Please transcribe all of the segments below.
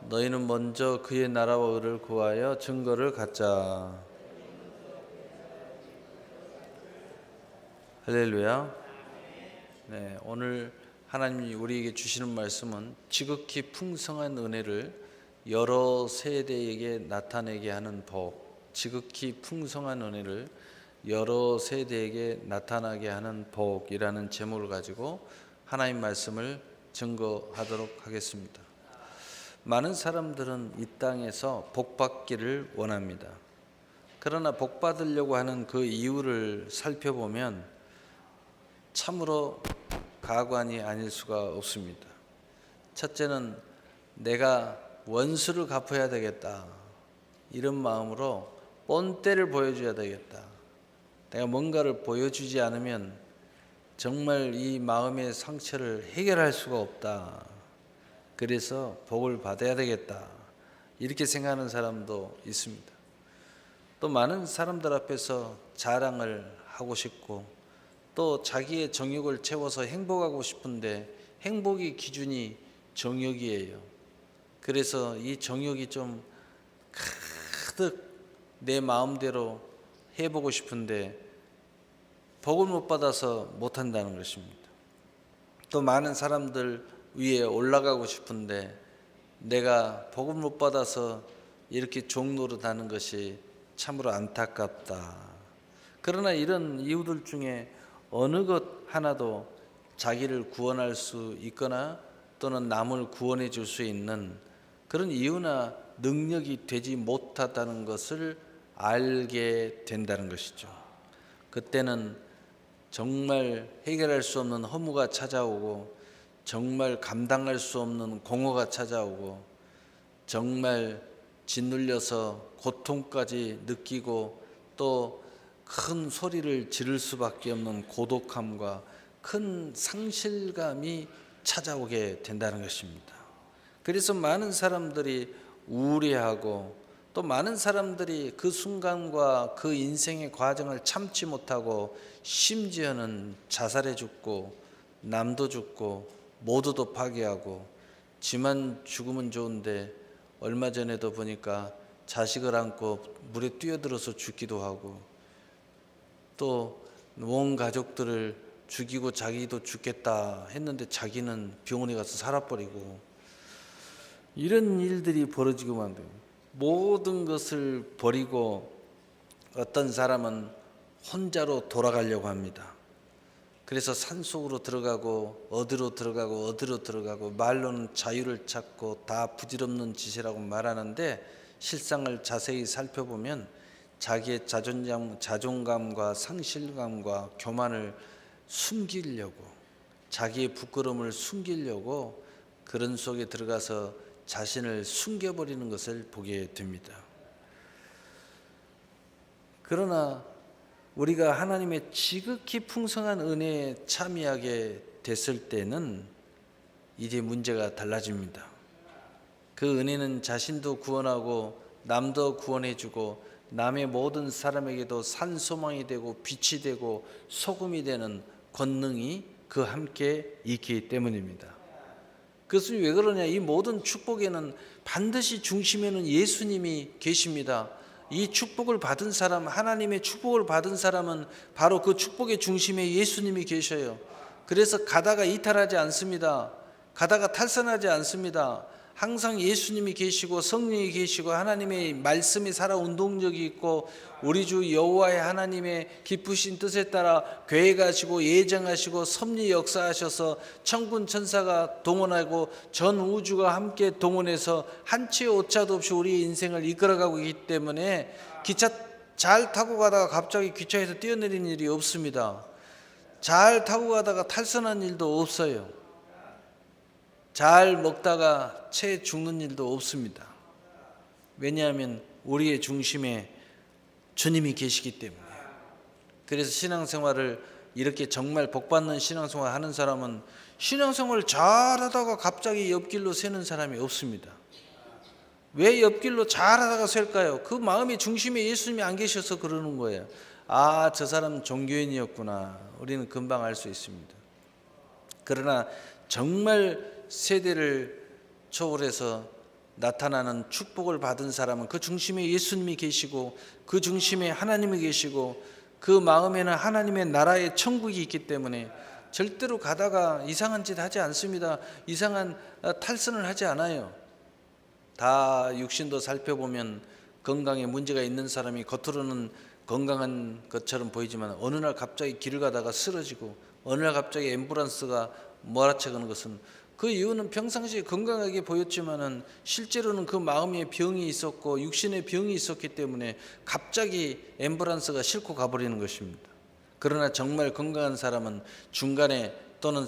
너희는 먼저 그의 나라와 의를 구하여 증거를 갖자. 할렐루야. 네, 오늘 하나님이 우리에게 주시는 말씀은 지극히 풍성한 은혜를 여러 세대에게 나타내게 하는 복, 지극히 풍성한 은혜를 여러 세대에게 나타나게 하는 복이라는 제목을 가지고 하나님 말씀을 증거하도록 하겠습니다. 많은 사람들은 이 땅에서 복받기를 원합니다. 그러나 복받으려고 하는 그 이유를 살펴보면 참으로 가관이 아닐 수가 없습니다. 첫째는 내가 원수를 갚아야 되겠다, 이런 마음으로 본때를 보여줘야 되겠다. 내가 뭔가를 보여주지 않으면 정말 이 마음의 상처를 해결할 수가 없다. 그래서 복을 받아야 되겠다, 이렇게 생각하는 사람도 있습니다. 또 많은 사람들 앞에서 자랑을 하고 싶고 또 자기의 정욕을 채워서 행복하고 싶은데 행복의 기준이 정욕이에요. 그래서 이 정욕이 좀 가득 내 마음대로 해보고 싶은데 복을 못 받아서 못한다는 것입니다. 또 많은 사람들 위에 올라가고 싶은데 내가 복을 못 받아서 이렇게 종노릇하는 것이 참으로 안타깝다. 그러나 이런 이유들 중에 어느 것 하나도 자기를 구원할 수 있거나 또는 남을 구원해 줄 수 있는 그런 이유나 능력이 되지 못하다는 것을 알게 된다는 것이죠. 그때는 정말 해결할 수 없는 허무가 찾아오고 정말 감당할 수 없는 공허가 찾아오고 정말 짓눌려서 고통까지 느끼고 또 큰 소리를 지를 수밖에 없는 고독함과 큰 상실감이 찾아오게 된다는 것입니다. 그래서 많은 사람들이 우울해하고 또 많은 사람들이 그 순간과 그 인생의 과정을 참지 못하고 심지어는 자살해 죽고 남도 죽고 모두도 파괴하고 지만 죽으면 좋은데 얼마 전에도 보니까 자식을 안고 물에 뛰어들어서 죽기도 하고 또 온 가족들을 죽이고 자기도 죽겠다 했는데 자기는 병원에 가서 살아버리고 이런 일들이 벌어지고만 돼요. 모든 것을 버리고 어떤 사람은 혼자로 돌아가려고 합니다. 그래서 산속으로 들어가고 어디로 들어가고 말로는 자유를 찾고 다 부질없는 짓이라고 말하는데 실상을 자세히 살펴보면 자기의 자존감과 상실감과 교만을 숨기려고 자기의 부끄러움을 숨기려고 그런 속에 들어가서 자신을 숨겨버리는 것을 보게 됩니다. 그러나 우리가 하나님의 지극히 풍성한 은혜에 참여하게 됐을 때는 이제 문제가 달라집니다. 그 은혜는 자신도 구원하고 남도 구원해주고 남의 모든 사람에게도 산소망이 되고 빛이 되고 소금이 되는 권능이 그 함께 있기 때문입니다. 그것은 왜 그러냐? 이 모든 축복에는 반드시 중심에는 예수님이 계십니다. 이 축복을 받은 사람, 하나님의 축복을 받은 사람은 바로 그 축복의 중심에 예수님이 계셔요. 그래서 가다가 이탈하지 않습니다. 가다가 탈선하지 않습니다. 항상 예수님이 계시고 성령이 계시고 하나님의 말씀이 살아 운동력이 있고 우리 주 여호와의 하나님의 기쁘신 뜻에 따라 계획하시고 예정하시고 섭리 역사하셔서 천군 천사가 동원하고 전 우주가 함께 동원해서 한 치의 오차도 없이 우리의 인생을 이끌어가고 있기 때문에 기차 잘 타고 가다가 갑자기 기차에서 뛰어내리는 일이 없습니다. 잘 타고 가다가 탈선한 일도 없어요. 잘 먹다가 채 죽는 일도 없습니다. 왜냐하면 우리의 중심에 주님이 계시기 때문에. 그래서 신앙생활을 이렇게 정말 복받는 신앙생활을 하는 사람은 신앙생활을 잘하다가 갑자기 옆길로 새는 사람이 없습니다. 왜 옆길로 잘하다가 셀까요? 그 마음의 중심에 예수님이 안 계셔서 그러는 거예요. 아, 저 사람은 종교인이었구나. 우리는 금방 알 수 있습니다. 그러나 정말 세대를 초월해서 나타나는 축복을 받은 사람은 그 중심에 예수님이 계시고 그 중심에 하나님이 계시고 그 마음에는 하나님의 나라의 천국이 있기 때문에 절대로 가다가 이상한 짓 하지 않습니다. 이상한 탈선을 하지 않아요. 다 육신도 살펴보면 건강에 문제가 있는 사람이 겉으로는 건강한 것처럼 보이지만 어느 날 갑자기 길을 가다가 쓰러지고 어느 날 갑자기 앰뷸런스가 몰아쳐가는 것은 그 이유는 평상시에 건강하게 보였지만은 실제로는 그 마음에 병이 있었고 육신에 병이 있었기 때문에 갑자기 앰뷸런스가 싣고 가버리는 것입니다. 그러나 정말 건강한 사람은 중간에 또는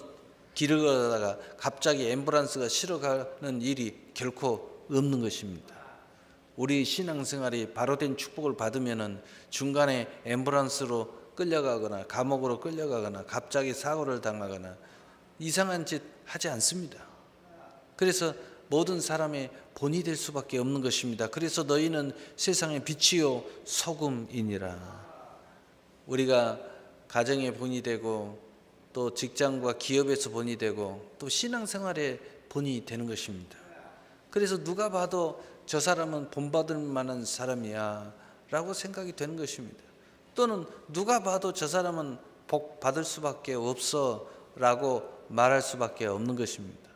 길을 가다가 갑자기 앰뷸런스가 실어가는 일이 결코 없는 것입니다. 우리 신앙생활이 바로 된 축복을 받으면은 중간에 앰뷸런스로 끌려가거나 감옥으로 끌려가거나 갑자기 사고를 당하거나 이상한 짓 하지 않습니다. 그래서 모든 사람의 본이 될 수밖에 없는 것입니다. 그래서 너희는 세상의 빛이요 소금이니라. 우리가 가정의 본이 되고 또 직장과 기업에서 본이 되고 또 신앙생활의 본이 되는 것입니다. 그래서 누가 봐도 저 사람은 본받을 만한 사람이야 라고 생각이 되는 것입니다. 또는 누가 봐도 저 사람은 복 받을 수밖에 없어 라고 말할 수밖에 없는 것입니다.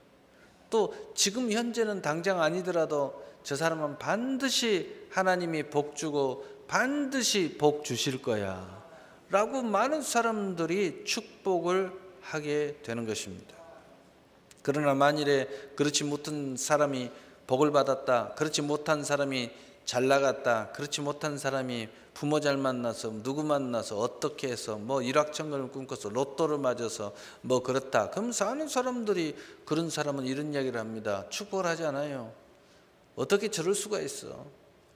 또 지금 현재는 당장 아니더라도 저 사람은 반드시 하나님이 복 주고 반드시 복 주실 거야 라고 많은 사람들이 축복을 하게 되는 것입니다. 그러나 만일에 그렇지 못한 사람이 복을 받았다, 그렇지 못한 사람이 잘 나갔다, 그렇지 못한 사람이 부모 잘 만나서 누구 만나서 어떻게 해서 뭐 일확천금을 꿈꿔서 로또를 맞아서 뭐 그렇다. 그럼 사는 사람들이 그런 사람은 이런 이야기를 합니다. 축복을 하지 않아요. 어떻게 저럴 수가 있어?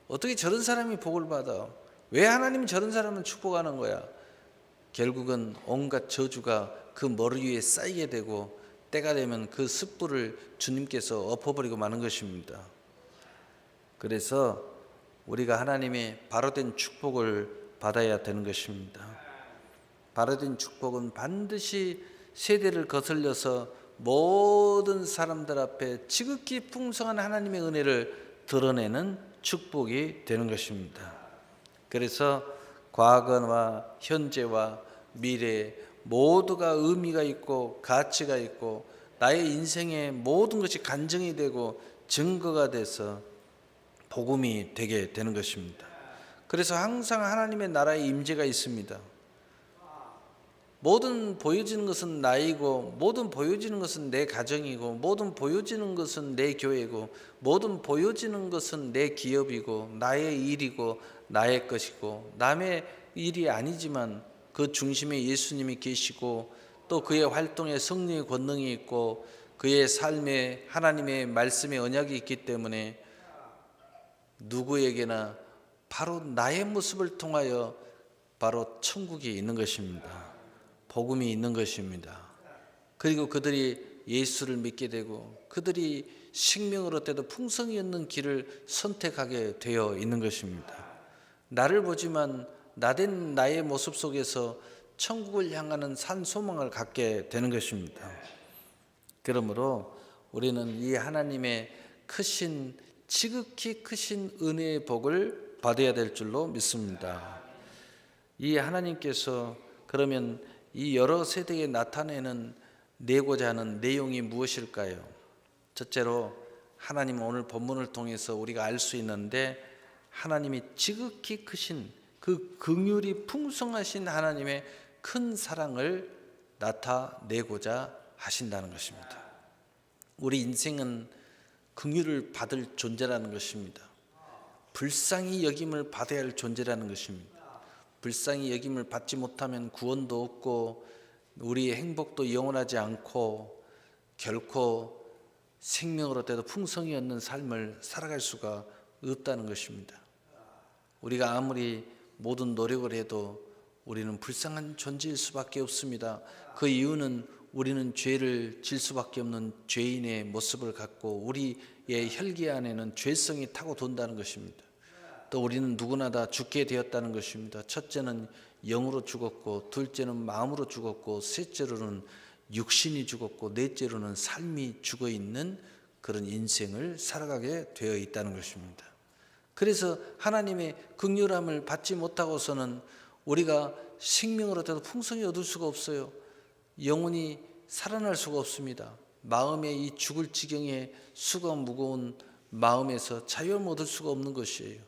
어떻게 저런 사람이 복을 받아? 왜 하나님이 저런 사람은 축복하는 거야? 결국은 온갖 저주가 그 머리 위에 쌓이게 되고 때가 되면 그 습불을 주님께서 엎어버리고 마는 것입니다. 그래서 우리가 하나님의 바로된 축복을 받아야 되는 것입니다. 바로된 축복은 반드시 세대를 거슬려서 모든 사람들 앞에 지극히 풍성한 하나님의 은혜를 드러내는 축복이 되는 것입니다. 그래서 과거와 현재와 미래 모두가 의미가 있고 가치가 있고 나의 인생의 모든 것이 간증이 되고 증거가 돼서 복음이 되게 되는 것입니다. 그래서 항상 하나님의 나라의 임재가 있습니다. 모든 보여지는 것은 나이고 모든 보여지는 것은 내 가정이고 모든 보여지는 것은 내 교회고 모든 보여지는 것은 내 기업이고 나의 일이고 나의 것이고 남의 일이 아니지만 그 중심에 예수님이 계시고 또 그의 활동에 성령의 권능이 있고 그의 삶에 하나님의 말씀의 언약이 있기 때문에 누구에게나 바로 나의 모습을 통하여 바로 천국이 있는 것입니다. 복음이 있는 것입니다. 그리고 그들이 예수를 믿게 되고 그들이 생명을 얻어도 풍성이 있는 길을 선택하게 되어 있는 것입니다. 나를 보지만 나된 나의 모습 속에서 천국을 향하는 산 소망을 갖게 되는 것입니다. 그러므로 우리는 이 하나님의 크신 지극히 크신 은혜의 복을 받아야 될 줄로 믿습니다. 이 하나님께서 그러면 이 여러 세대에 나타내는 내고자 하는 내용이 무엇일까요? 첫째로 하나님은 오늘 본문을 통해서 우리가 알 수 있는데 하나님이 지극히 크신 그 긍휼이 풍성하신 하나님의 큰 사랑을 나타내고자 하신다는 것입니다. 우리 인생은 긍휼을 받을 존재라는 것입니다. 불쌍히 여김을 받아야 할 존재라는 것입니다. 불쌍히 여김을 받지 못하면 구원도 없고 우리의 행복도 영원하지 않고 결코 생명으로 때도 풍성이 없는 삶을 살아갈 수가 없다는 것입니다. 우리가 아무리 모든 노력을 해도 우리는 불쌍한 존재일 수밖에 없습니다. 그 이유는 우리는 죄를 질 수밖에 없는 죄인의 모습을 갖고 우리의 혈기 안에는 죄성이 타고 돈다는 것입니다. 또 우리는 누구나 다 죽게 되었다는 것입니다. 첫째는 영으로 죽었고 둘째는 마음으로 죽었고 셋째로는 육신이 죽었고 넷째로는 삶이 죽어있는 그런 인생을 살아가게 되어 있다는 것입니다. 그래서 하나님의 긍휼함을 받지 못하고서는 우리가 생명을 얻어도 풍성히 얻을 수가 없어요. 영혼이 살아날 수가 없습니다. 마음의 이 죽을 지경의 수가 무거운 마음에서 자유함을 얻을 수가 없는 것이에요.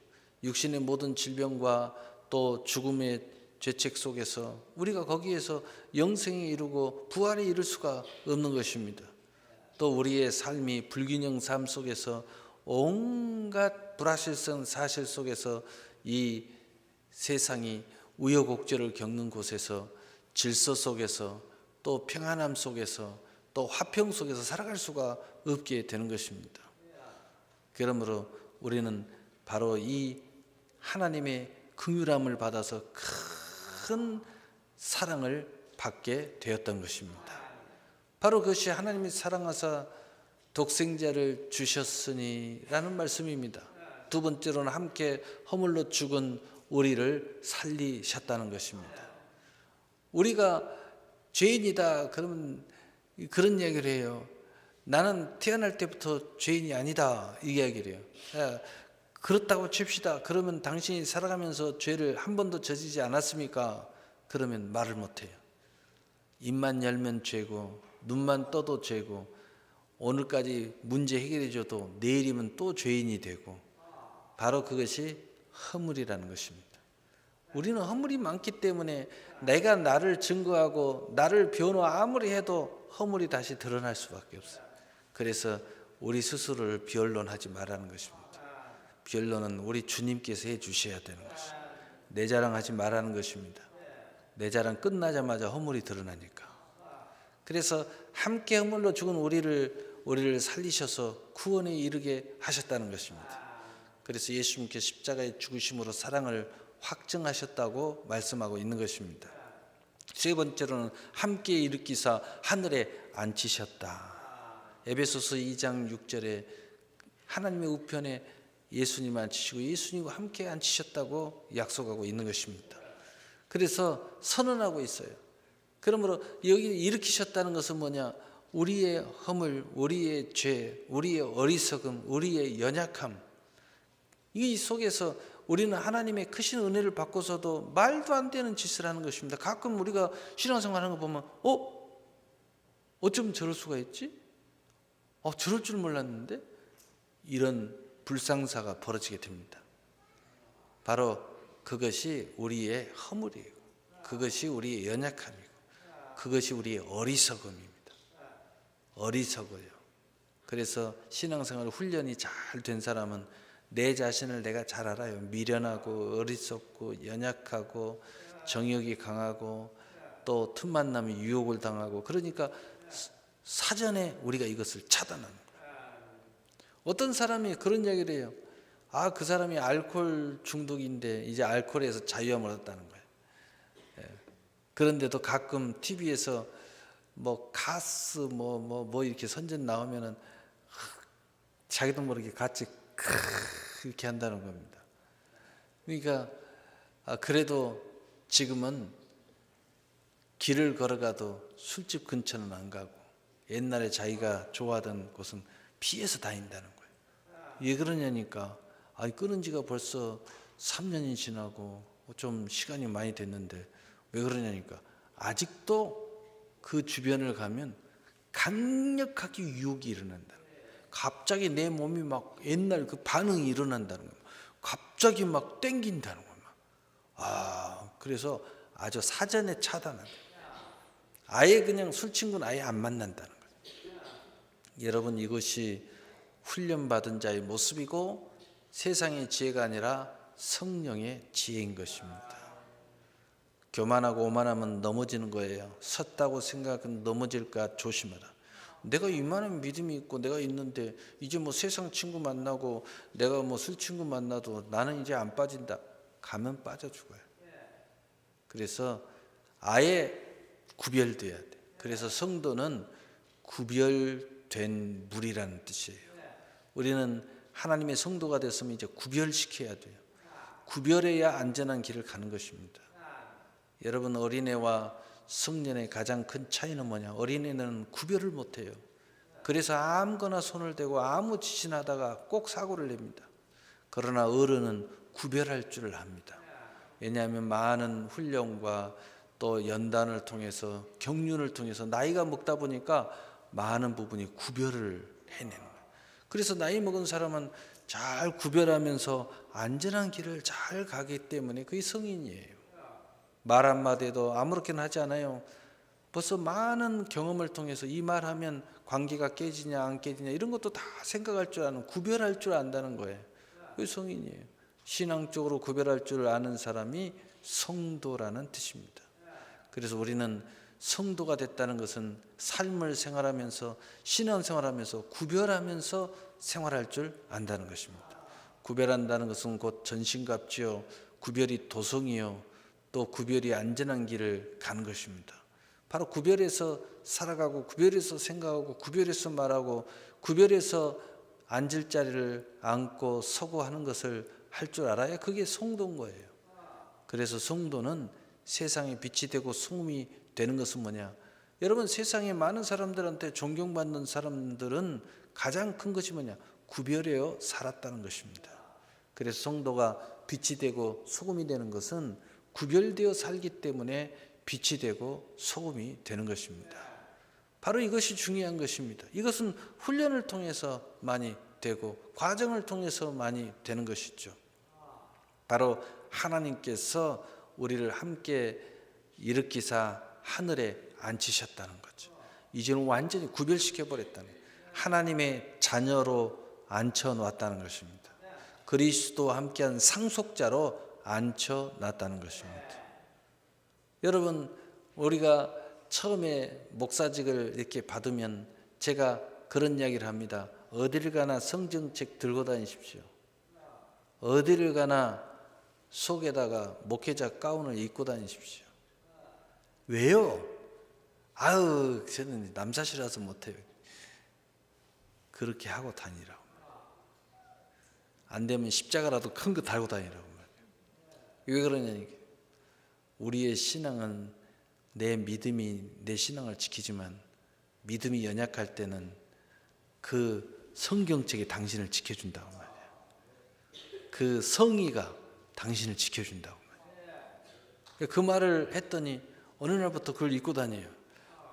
육신의 모든 질병과 또 죽음의 죄책 속에서 우리가 거기에서 영생에 이르고 부활에 이를 수가 없는 것입니다. 또 우리의 삶이 불균형 삶 속에서 온갖 불확실성 사실 속에서 이 세상이 우여곡절을 겪는 곳에서 질서 속에서 또 평안함 속에서 또 화평 속에서 살아갈 수가 없게 되는 것입니다. 그러므로 우리는 바로 이 하나님의 긍휼함을 받아서 큰 사랑을 받게 되었던 것입니다. 바로 그것이 하나님이 사랑하사 독생자를 주셨으니 라는 말씀입니다. 두 번째로는 함께 허물로 죽은 우리를 살리셨다는 것입니다. 우리가 죄인이다 그러면 그런 이야기를 해요. 나는 태어날 때부터 죄인이 아니다 이 이야기를 해요. 그렇다고 칩시다. 그러면 당신이 살아가면서 죄를 한 번도 저지르지 않았습니까? 그러면 말을 못해요. 입만 열면 죄고 눈만 떠도 죄고 오늘까지 문제 해결해 줘도 내일이면 또 죄인이 되고 바로 그것이 허물이라는 것입니다. 우리는 허물이 많기 때문에 내가 나를 증거하고 나를 변호 아무리 해도 허물이 다시 드러날 수밖에 없어요. 그래서 우리 스스로를 변론하지 말라는 것입니다. 변론은 우리 주님께서 해 주셔야 되는 것입니다. 내 자랑하지 말라는 것입니다. 내 자랑 끝나자마자 허물이 드러나니까. 그래서 함께 허물로 죽은 우리를 살리셔서 구원에 이르게 하셨다는 것입니다. 그래서 예수님께서 십자가의 죽으심으로 사랑을 확증하셨다고 말씀하고 있는 것입니다. 세 번째로는 함께 일으키사 하늘에 앉히셨다. 에베소서 2장 6절에 하나님의 우편에 예수님 앉히시고 예수님과 함께 앉히셨다고 약속하고 있는 것입니다. 그래서 선언하고 있어요. 그러므로 여기 일으키셨다는 것은 뭐냐? 우리의 허물, 우리의 죄, 우리의 어리석음, 우리의 연약함 이 속에서 우리는 하나님의 크신 은혜를 받고서도 말도 안 되는 짓을 하는 것입니다. 가끔 우리가 신앙생활 하는 거 보면 어쩜 저럴 수가 있지? 저럴 줄 몰랐는데 이런 불상사가 벌어지게 됩니다. 바로 그것이 우리의 허물이에요. 그것이 우리의 연약함이고 그것이 우리의 어리석음입니다. 어리석어요. 그래서 신앙생활 훈련이 잘 된 사람은 내 자신을 내가 잘 알아요. 미련하고 어리석고 연약하고 정욕이 강하고 또 틈만 나면 유혹을 당하고 그러니까 사전에 우리가 이것을 차단합니다. 어떤 사람이 그런 이야기를 해요. 그 사람이 알코올 중독인데 이제 알코올에서 자유함을 얻었다는 거예요. 그런데도 가끔 TV에서 가스 이렇게 선전 나오면은 자기도 모르게 같이 이렇게 한다는 겁니다. 그러니까 그래도 지금은 길을 걸어가도 술집 근처는 안 가고 옛날에 자기가 좋아하던 곳은 피해서 다닌다는 거예요. 왜 그러냐니까 끊은 지가 벌써 3년이 지나고 좀 시간이 많이 됐는데 왜 그러냐니까 아직도 그 주변을 가면 강력하게 유혹이 일어난다. 갑자기 내 몸이 막 옛날 그 반응이 일어난다는 거예요. 갑자기 막 땡긴다는 거예요. 그래서 아주 사전에 차단하는 거예요. 아예 그냥 술 친구는 아예 안 만난다는 거예요. 여러분 이것이 훈련받은 자의 모습이고 세상의 지혜가 아니라 성령의 지혜인 것입니다. 교만하고 오만하면 넘어지는 거예요. 섰다고 생각은 넘어질까 조심하라. 내가 이만한 믿음이 있고 내가 있는데 이제 세상 친구 만나고 내가 술 친구 만나도 나는 이제 안 빠진다. 가면 빠져 죽어요. 그래서 아예 구별돼야 돼. 그래서 성도는 구별된 물이라는 뜻이에요. 우리는 하나님의 성도가 됐으면 이제 구별시켜야 돼요. 구별해야 안전한 길을 가는 것입니다. 여러분 어린애와 성년의 가장 큰 차이는 뭐냐? 어린애는 구별을 못해요. 그래서 아무거나 손을 대고 아무 짓이나 하다가 꼭 사고를 냅니다. 그러나 어른은 구별할 줄을 압니다. 왜냐하면 많은 훈련과 또 연단을 통해서 경륜을 통해서 나이가 먹다 보니까 많은 부분이 구별을 해내는 거예요. 그래서 나이 먹은 사람은 잘 구별하면서 안전한 길을 잘 가기 때문에 그게 성인이에요. 말 한마디도 아무렇게나 하지 않아요. 벌써 많은 경험을 통해서 이 말하면 관계가 깨지냐 안 깨지냐 이런 것도 다 생각할 줄 아는, 구별할 줄 안다는 거예요. 그게 성인이에요. 신앙적으로 구별할 줄 아는 사람이 성도라는 뜻입니다. 그래서 우리는 성도가 됐다는 것은 삶을 생활하면서 신앙생활하면서 구별하면서 생활할 줄 안다는 것입니다. 구별한다는 것은 곧 전신갑주요, 구별이 도성이요, 또 구별이 안전한 길을 가는 것입니다. 바로 구별해서 살아가고 구별해서 생각하고 구별해서 말하고 구별해서 앉을 자리를 앉고 서고 하는 것을 할 줄 알아야 그게 성도인 거예요. 그래서 성도는 세상에 빛이 되고 소금이 되는 것은 뭐냐? 여러분, 세상에 많은 사람들한테 존경받는 사람들은 가장 큰 것이 뭐냐? 구별하여 살았다는 것입니다. 그래서 성도가 빛이 되고 소금이 되는 것은 구별되어 살기 때문에 빛이 되고 소금이 되는 것입니다. 바로 이것이 중요한 것입니다. 이것은 훈련을 통해서 많이 되고 과정을 통해서 많이 되는 것이죠. 바로 하나님께서 우리를 함께 일으키사 하늘에 앉히셨다는 거죠. 이제는 완전히 구별시켜 버렸다는 거예요. 하나님의 자녀로 앉혀놨다는 것입니다. 그리스도와 함께한 상속자로 앉혀놨다는 것입니다. 여러분, 우리가 처음에 목사직을 이렇게 받으면 제가 그런 이야기를 합니다. 어디를 가나 성경책 들고 다니십시오. 어디를 가나 속에다가 목회자 가운을 입고 다니십시오. 왜요? 아유, 저는 남사시라서 못해요. 그렇게 하고 다니라고. 안 되면 십자가라도 큰 거 달고 다니라고 말이에요. 왜 그러냐니까. 우리의 신앙은 내 믿음이 내 신앙을 지키지만 믿음이 연약할 때는 그 성경책이 당신을 지켜준다고 말이에요. 그 성의가 당신을 지켜준다고 말이에요. 그 말을 했더니 어느 날부터 그걸 입고 다녀요.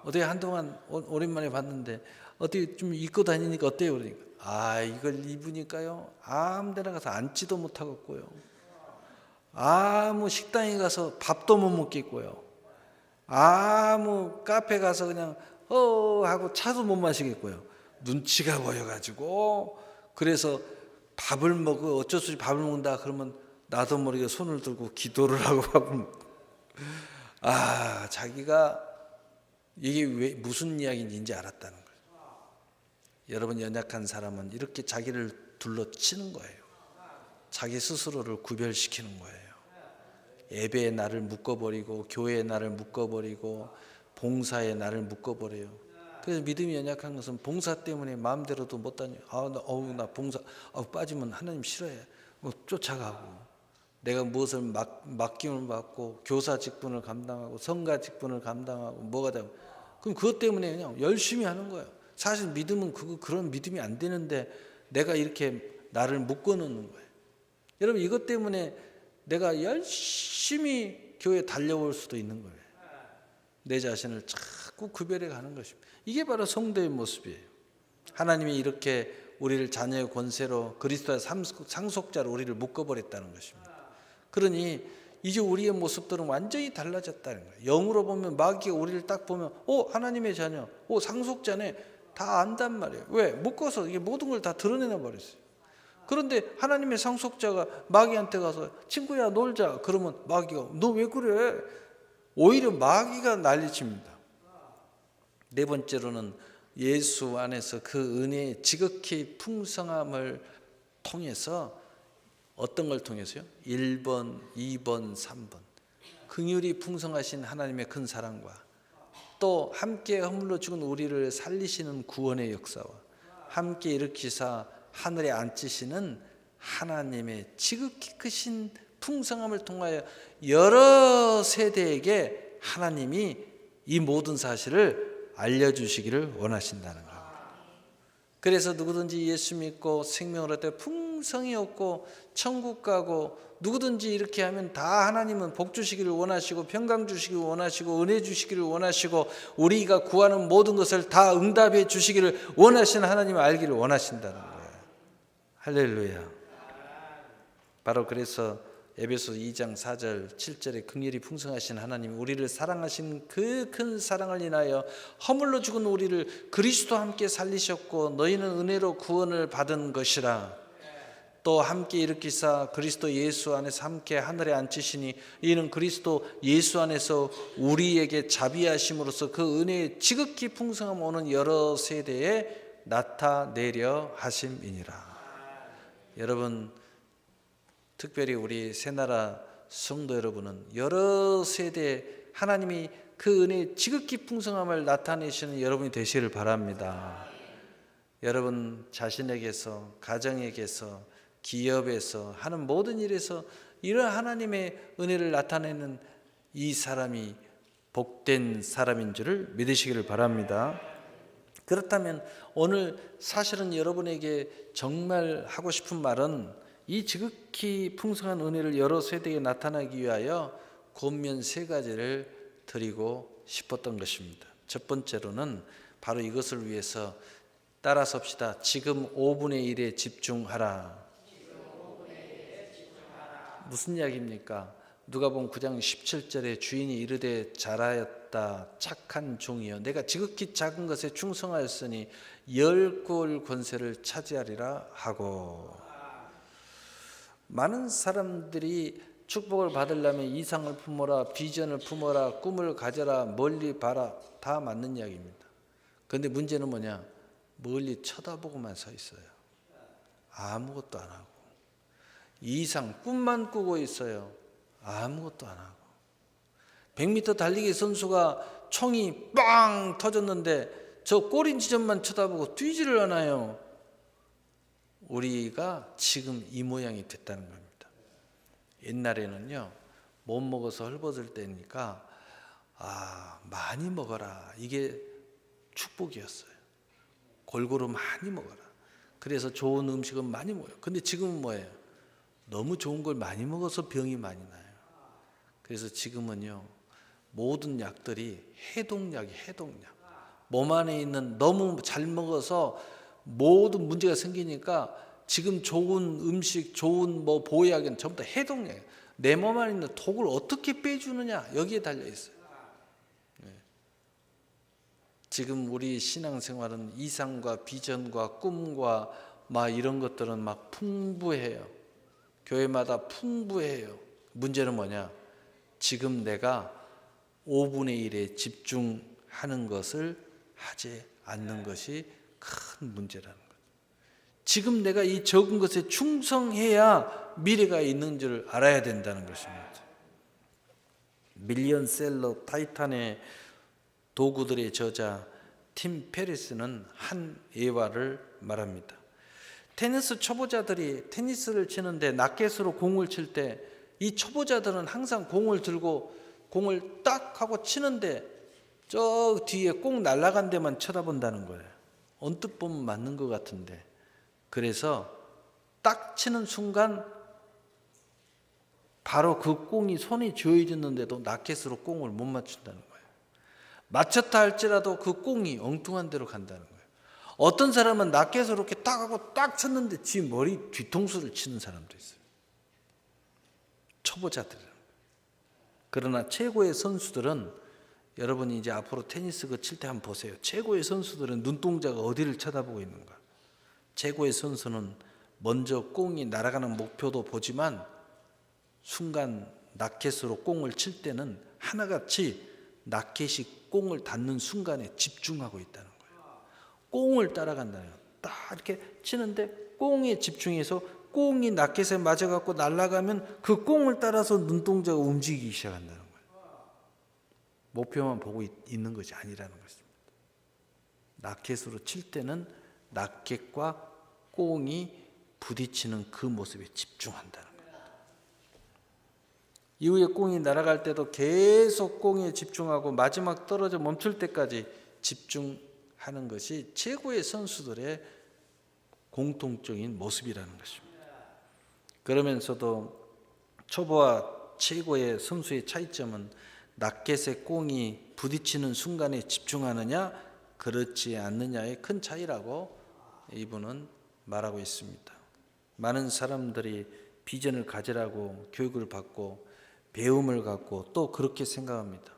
어떻게 한동안 오랜만에 봤는데 어떻게 좀 입고 다니니까 어때요? 그러니까 아, 이걸 입으니까요 아무 데나 가서 앉지도 못하겠고요, 아무 식당에 가서 밥도 못 먹겠고요, 아무 카페 가서 그냥 하고 차도 못 마시겠고요. 눈치가 보여가지고 그래서 밥을 먹어 어쩔 수 없이 밥을 먹는다 그러면 나도 모르게 손을 들고 기도를 하고 밥을 먹고, 아, 자기가 이게 왜 무슨 이야기인지 알았다는 거예요. 여러분, 연약한 사람은 이렇게 자기를 둘러치는 거예요. 자기 스스로를 구별시키는 거예요. 예배의 날을 묶어버리고 교회의 날을 묶어버리고 봉사의 날을 묶어버려요. 그래서 믿음이 연약한 것은 봉사 때문에 마음대로도 못 다녀요. 나 봉사 빠지면 하나님 싫어해. 쫓아가고 내가 무엇을 맡김을 받고 교사 직분을 감당하고 성가 직분을 감당하고 뭐가 되고 그럼 그것 때문에 그냥 열심히 하는 거예요. 사실 믿음은 그런 믿음이 안 되는데 내가 이렇게 나를 묶어놓는 거예요. 여러분, 이것 때문에 내가 열심히 교회에 달려올 수도 있는 거예요. 내 자신을 자꾸 구별해 가는 것입니다. 이게 바로 성도의 모습이에요. 하나님이 이렇게 우리를 자녀의 권세로 그리스도의 상속자로 우리를 묶어버렸다는 것입니다. 그러니 이제 우리의 모습들은 완전히 달라졌다는 거예요. 영으로 보면 마귀가 우리를 딱 보면 하나님의 자녀, 상속자네 다 안단 말이에요. 왜? 묶어서 이게 모든 걸 다 드러내놔 버렸어요. 그런데 하나님의 상속자가 마귀한테 가서 친구야 놀자 그러면 마귀가 너 왜 그래? 오히려 마귀가 난리칩니다. 네 번째로는 예수 안에서 그 은혜의 지극히 풍성함을 통해서 어떤 걸 통해서요? 1번, 2번, 3번 긍휼이 풍성하신 하나님의 큰 사랑과 또 함께 허물로 죽은 우리를 살리시는 구원의 역사와 함께 일으키사 하늘에 앉히시는 하나님의 지극히 크신 풍성함을 통하여 여러 세대에게 하나님이 이 모든 사실을 알려주시기를 원하신다는 겁니다. 그래서 누구든지 예수 믿고 생명을 얻되 풍성히 얻고 천국 가고, 누구든지 이렇게 하면 다 하나님은 복 주시기를 원하시고 평강 주시기를 원하시고 은혜 주시기를 원하시고 우리가 구하는 모든 것을 다 응답해 주시기를 원하시는 하나님을 알기를 원하신다는 거예요. 할렐루야. 바로 그래서 에베소 2장 4절 7절에 긍휼이 풍성하신 하나님, 우리를 사랑하신 그 큰 사랑을 인하여 허물로 죽은 우리를 그리스도와 함께 살리셨고 너희는 은혜로 구원을 받은 것이라. 또 함께 일으키사 그리스도 예수 안에서 함께 하늘에 앉히시니 이는 그리스도 예수 안에서 우리에게 자비하심으로써 그 은혜의 지극히 풍성함 오는 여러 세대에 나타내려 하심이니라. 여러분, 특별히 우리 새나라 성도 여러분은 여러 세대 하나님이 그 은혜의 지극히 풍성함을 나타내시는 여러분이 되시기를 바랍니다. 여러분 자신에게서, 가정에게서, 기업에서 하는 모든 일에서 이런 하나님의 은혜를 나타내는 이 사람이 복된 사람인 줄을 믿으시기를 바랍니다. 그렇다면 오늘 사실은 여러분에게 정말 하고 싶은 말은 이 지극히 풍성한 은혜를 여러 세대에 나타나기 위하여 권면 3가지를 드리고 싶었던 것입니다. 첫 번째로는 바로 이것을 위해서 따라서 합시다. 지금 5분의 1에 집중하라. 무슨 이야기입니까? 누가복음 9장 17절에 주인이 이르되 잘하였다 착한 종이여, 내가 지극히 작은 것에 충성하였으니 10골 권세를 차지하리라 하고. 많은 사람들이 축복을 받으려면 이상을 품어라, 비전을 품어라, 꿈을 가져라, 멀리 봐라, 다 맞는 이야기입니다. 그런데 문제는 뭐냐? 멀리 쳐다보고만 서 있어요. 아무것도 안 하고. 이상 꿈만 꾸고 있어요. 아무것도 안 하고. 100m 달리기 선수가 총이 빵 터졌는데 저 꼬린 지점만 쳐다보고 뛰지를 않아요. 우리가 지금 이 모양이 됐다는 겁니다. 옛날에는요, 못 먹어서 헐벗을 때니까 많이 먹어라, 이게 축복이었어요. 골고루 많이 먹어라. 그래서 좋은 음식은 많이 먹어요. 근데 지금은 뭐예요? 너무 좋은 걸 많이 먹어서 병이 많이 나요. 그래서 지금은요, 모든 약들이 해독약이에요. 해독약. 몸 안에 있는, 너무 잘 먹어서 모든 문제가 생기니까 지금 좋은 음식, 좋은 보약은 전부 다 해독약이에요. 내 몸 안에 있는 독을 어떻게 빼주느냐, 여기에 달려 있어요. 지금 우리 신앙생활은 이상과 비전과 꿈과 이런 것들은 풍부해요. 교회마다 풍부해요. 문제는 뭐냐? 지금 내가 5분의 1에 집중하는 것을 하지 않는 것이 큰 문제라는 거죠. 지금 내가 이 적은 것에 충성해야 미래가 있는 줄 알아야 된다는 것입니다. 밀리언셀러 타이탄의 도구들의 저자 팀 페리스는 한 예화를 말합니다. 테니스 초보자들이 테니스를 치는데 라켓으로 공을 칠 때 이 초보자들은 항상 공을 들고 공을 딱 하고 치는데 저 뒤에 꼭 날아간 데만 쳐다본다는 거예요. 언뜻 보면 맞는 것 같은데. 그래서 딱 치는 순간 바로 그 공이 손이 쥐어졌는데도 라켓으로 공을 못 맞춘다는 거예요. 맞췄다 할지라도 그 공이 엉뚱한 데로 간다는 거예요. 어떤 사람은 라켓으로 이렇게 딱 하고 딱 쳤는데 지 머리 뒤통수를 치는 사람도 있어요. 초보자들은. 그러나 최고의 선수들은, 여러분이 이제 앞으로 테니스 칠 때 한번 보세요. 최고의 선수들은 눈동자가 어디를 쳐다보고 있는가. 최고의 선수는 먼저 공이 날아가는 목표도 보지만 순간 라켓으로 공을 칠 때는 하나같이 라켓이 공을 닿는 순간에 집중하고 있다는 거예요. 공을 따라간다는 거예요. 딱 이렇게 치는데 공에 집중해서 공이 라켓에 맞아갖고 날아가면 그 공을 따라서 눈동자가 움직이기 시작한다는 거예요. 목표만 보고 있는 것이 아니라는 것입니다. 라켓으로 칠 때는 라켓과 공이 부딪히는 그 모습에 집중한다는 거예요. 이후에 공이 날아갈 때도 계속 공에 집중하고 마지막 떨어져 멈출 때까지 집중하는 것이 최고의 선수들의 공통적인 모습이라는 것입니다. 그러면서도 초보와 최고의 선수의 차이점은 라켓의 공이 부딪히는 순간에 집중하느냐 그렇지 않느냐의 큰 차이라고 이분은 말하고 있습니다. 많은 사람들이 비전을 가지라고 교육을 받고 배움을 갖고 또 그렇게 생각합니다.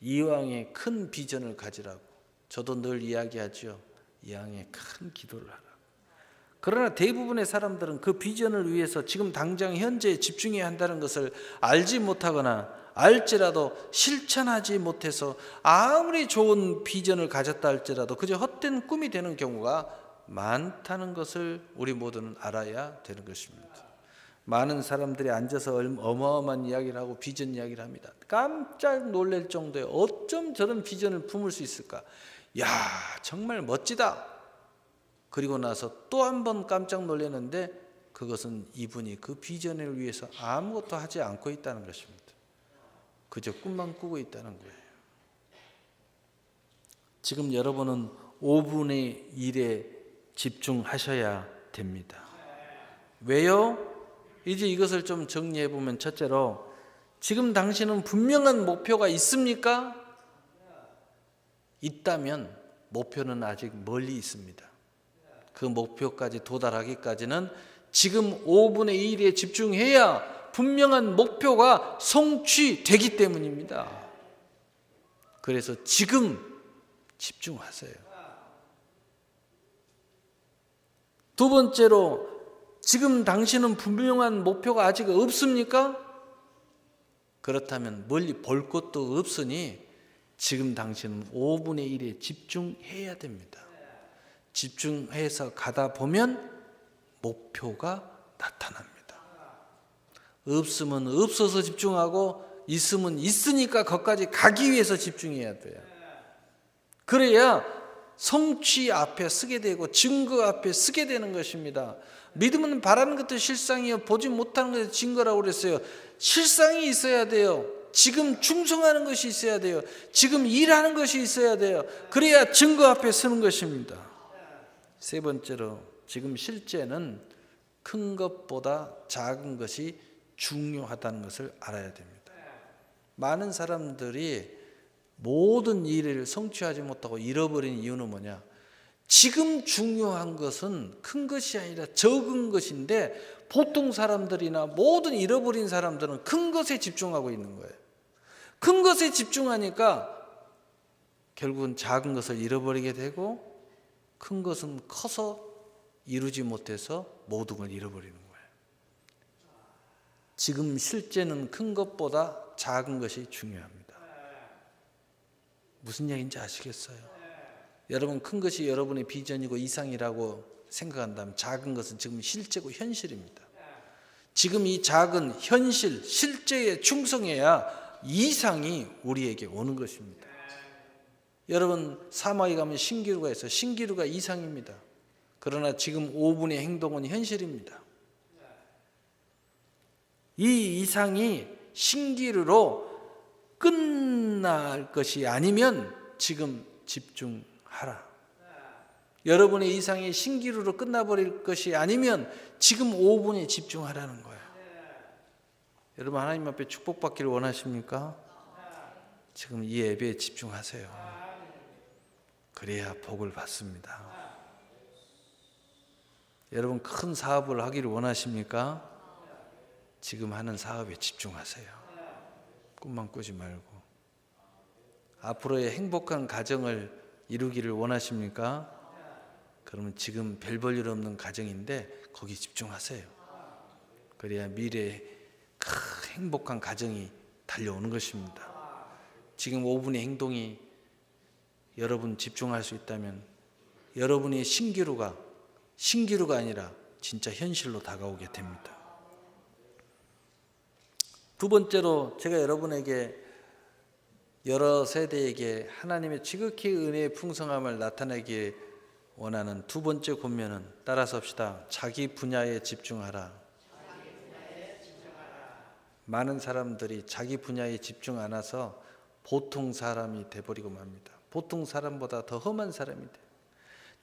이왕에 큰 비전을 가지라고. 저도 늘 이야기하죠. 이왕에 큰 기도를 하라고. 그러나 대부분의 사람들은 그 비전을 위해서 지금 당장 현재에 집중해야 한다는 것을 알지 못하거나 알지라도 실천하지 못해서 아무리 좋은 비전을 가졌다 할지라도 그저 헛된 꿈이 되는 경우가 많다는 것을 우리 모두는 알아야 되는 것입니다. 많은 사람들이 앉아서 어마어마한 이야기를 하고 비전 이야기를 합니다. 깜짝 놀랄 정도의 어쩜 저런 비전을 품을 수 있을까? 야, 정말 멋지다. 그리고 나서 또 한 번 깜짝 놀랐는데 그것은 이분이 그 비전을 위해서 아무것도 하지 않고 있다는 것입니다. 그저 꿈만 꾸고 있다는 거예요. 지금 여러분은 5분의 1에 집중하셔야 됩니다. 왜요? 이제 이것을 좀 정리해 보면 첫째로 지금 당신은 분명한 목표가 있습니까? 있다면 목표는 아직 멀리 있습니다. 그 목표까지 도달하기까지는 지금 5분의 1에 집중해야 분명한 목표가 성취되기 때문입니다. 그래서 지금 집중하세요. 두 번째로 지금 당신은 분명한 목표가 아직 없습니까? 그렇다면 멀리 볼 것도 없으니 지금 당신은 5분의 1에 집중해야 됩니다. 집중해서 가다 보면 목표가 나타납니다. 없으면 없어서 집중하고 있으면 있으니까 거기까지 가기 위해서 집중해야 돼요. 그래야 성취 앞에 서게 되고 증거 앞에 서게 되는 것입니다. 믿음은 바라는 것도 실상이요 보지 못하는 것도 증거라고 그랬어요. 실상이 있어야 돼요. 지금 충성하는 것이 있어야 돼요. 지금 일하는 것이 있어야 돼요. 그래야 증거 앞에 서는 것입니다. 세 번째로 지금 실제는 큰 것보다 작은 것이 중요하다는 것을 알아야 됩니다. 많은 사람들이 모든 일을 성취하지 못하고 잃어버린 이유는 뭐냐? 지금 중요한 것은 큰 것이 아니라 적은 것인데 보통 사람들이나 모든 잃어버린 사람들은 큰 것에 집중하고 있는 거예요. 큰 것에 집중하니까 결국은 작은 것을 잃어버리게 되고 큰 것은 커서 이루지 못해서 모든 걸 잃어버리는 거예요. 지금 실제는 큰 것보다 작은 것이 중요합니다. 무슨 얘기인지 아시겠어요? 여러분 큰 것이 여러분의 비전이고 이상이라고 생각한다면 작은 것은 지금 실제고 현실입니다. 지금 이 작은 현실, 실제에 충성해야 이상이 우리에게 오는 것입니다. 여러분 사막에 가면 신기루가 있어요. 신기루가 이상입니다. 그러나 지금 5분의 행동은 현실입니다. 이 이상이 신기루로 끝날 것이 아니면 지금 집중하라. 여러분의 이상이 신기루로 끝나버릴 것이 아니면 지금 5분에 집중하라는 거예요. 여러분 하나님 앞에 축복받기를 원하십니까? 지금 이 예배에 집중하세요. 그래야 복을 받습니다. 여러분 큰 사업을 하기를 원하십니까? 지금 하는 사업에 집중하세요. 꿈만 꾸지 말고. 앞으로의 행복한 가정을 이루기를 원하십니까? 그러면 지금 별 볼 일 없는 가정인데 거기 집중하세요. 그래야 미래에 행복한 가정이 달려오는 것입니다. 지금 5분의 행동이 여러분 집중할 수 있다면 여러분의 신기루가 아니라 진짜 현실로 다가오게 됩니다. 두 번째로 제가 여러분에게 여러 세대에게 하나님의 지극히 은혜의 풍성함을 나타내기 원하는 두 번째 권면은 따라서 합시다. 자기 분야에 집중하라. 많은 사람들이 자기 분야에 집중 안 해서 보통 사람이 돼버리고 맙니다. 보통 사람보다 더 험한 사람이 돼요.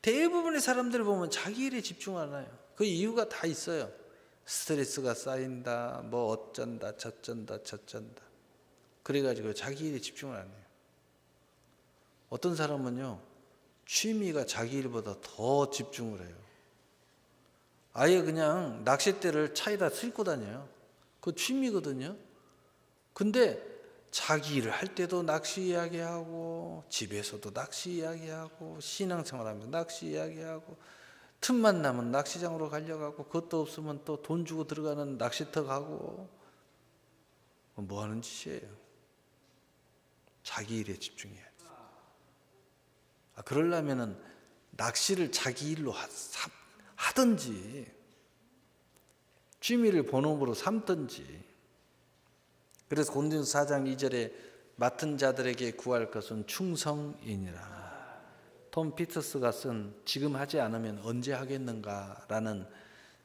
대부분의 사람들을 보면 자기 일에 집중하나요? 그 이유가 다 있어요. 스트레스가 쌓인다, 뭐 어쩐다, 저쩐다, 저쩐다. 그래가지고 자기 일에 집중을 안 해요. 어떤 사람은요, 취미가 자기 일보다 더 집중을 해요. 아예 그냥 낚싯대를 차에다 싣고 다녀요. 그거 취미거든요. 근데 자기 일을 할 때도 낚시 이야기하고, 집에서도 낚시 이야기하고, 신앙생활하면 낚시 이야기하고, 틈만 나면 낚시장으로 가려가고, 그것도 없으면 또 돈 주고 들어가는 낚시터 가고, 뭐 하는 짓이에요? 자기 일에 집중해야 돼. 그러려면은 낚시를 자기 일로 하든지, 취미를 본업으로 삼든지. 그래서 고린도서 4장 2절에 맡은 자들에게 구할 것은 충성이니라. 톰 피터스가 쓴 지금 하지 않으면 언제 하겠는가라는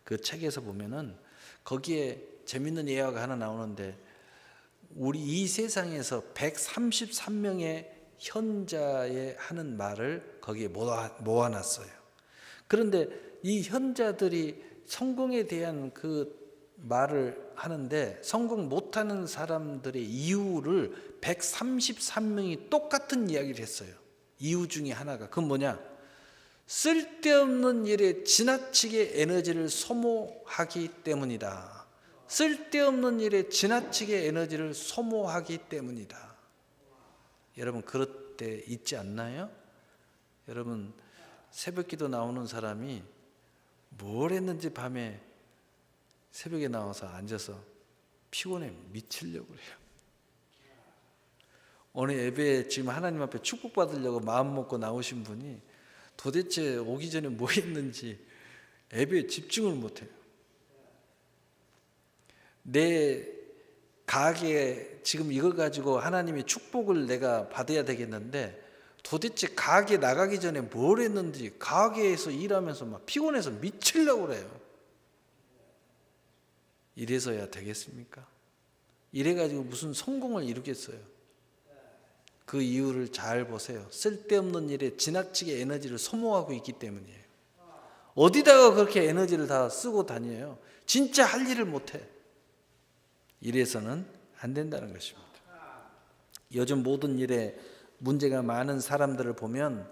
그 책에서 보면은 거기에 재밌는 예화가 하나 나오는데, 우리 이 세상에서 133명의 현자의 하는 말을 거기에 모아놨어요. 그런데 이 현자들이 성공에 대한 그 말을 하는데, 성공 못하는 사람들의 이유를 133명이 똑같은 이야기를 했어요. 이유 중에 하나가, 그건 뭐냐? 쓸데없는 일에 지나치게 에너지를 소모하기 때문이다. 쓸데없는 일에 지나치게 에너지를 소모하기 때문이다. 여러분, 그럴 때 있지 않나요? 여러분, 새벽기도 나오는 사람이 뭘 했는지 밤에 새벽에 나와서 앉아서 피곤해 미치려고 그래요. 오늘 예배에 지금 하나님 앞에 축복받으려고 마음 먹고 나오신 분이 도대체 오기 전에 뭐 했는지 예배에 집중을 못해요. 내 가게에 지금 이걸 가지고 하나님의 축복을 내가 받아야 되겠는데, 도대체 가게 나가기 전에 뭘 했는지, 가게에서 일하면서 막 피곤해서 미치려고 그래요. 이래서야 되겠습니까? 이래가지고 무슨 성공을 이루겠어요? 그 이유를 잘 보세요. 쓸데없는 일에 지나치게 에너지를 소모하고 있기 때문이에요. 어디다가 그렇게 에너지를 다 쓰고 다녀요? 진짜 할 일을 못해. 이래서는 안 된다는 것입니다. 요즘 모든 일에 문제가 많은 사람들을 보면